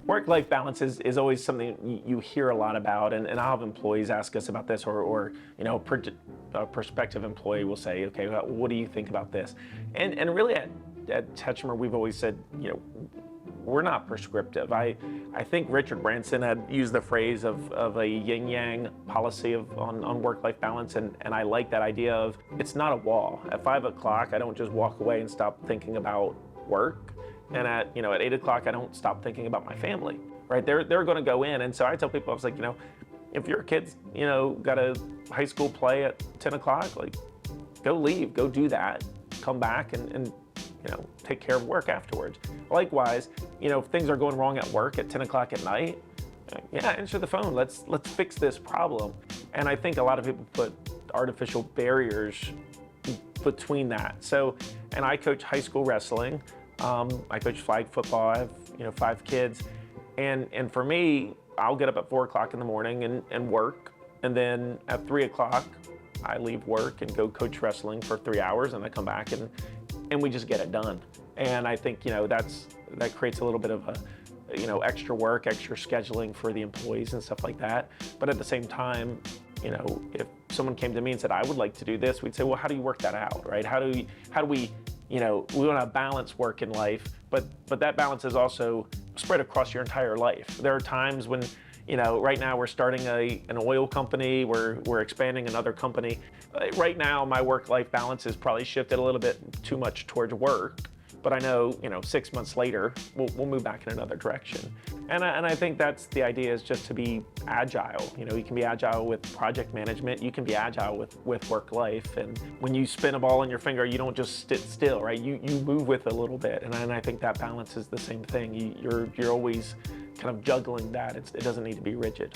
Work-life balance is always something you hear a lot about, and I'll have employees ask us about this, or a prospective employee will say, okay, well, what do you think about this? And really at Tetramer, we've always said, we're not prescriptive. I think Richard Branson had used the phrase of a yin-yang policy on work-life balance, and I like that idea of it's not a wall. At 5 o'clock, I don't just walk away and stop thinking about work. And at 8 o'clock, I don't stop thinking about my family, right? They're going to go in. And so I tell people, I was like, if your kid's, got a high school play at 10 o'clock, like, go leave, go do that, come back and take care of work afterwards. Likewise, if things are going wrong at work at 10 o'clock at night, yeah, answer the phone. Let's fix this problem. And I think a lot of people put artificial barriers between that. So, and I coach high school wrestling. I coach flag football. I have 5 kids, and for me, I'll get up at 4 o'clock in the morning and work, and then at 3 o'clock I leave work and go coach wrestling for 3 hours, and I come back and we just get it done. And I think that creates a little bit of a extra work, extra scheduling for the employees and stuff like that. But at the same time, if someone came to me and said, I would like to do this, we'd say, well, how do you work that out, right? How do we we want to balance work and life, but that balance is also spread across your entire life. There are times when, right now we're starting an oil company, we're expanding another company. Right now, my work-life balance has probably shifted a little bit too much towards work, but I know, 6 months later, we'll move back in another direction. And I think that's the idea, is just to be agile. You can be agile with project management, you can be agile with work life. And when you spin a ball on your finger, you don't just sit still, right? You move with it a little bit. And I think that balance is the same thing. You're always kind of juggling that. It doesn't need to be rigid.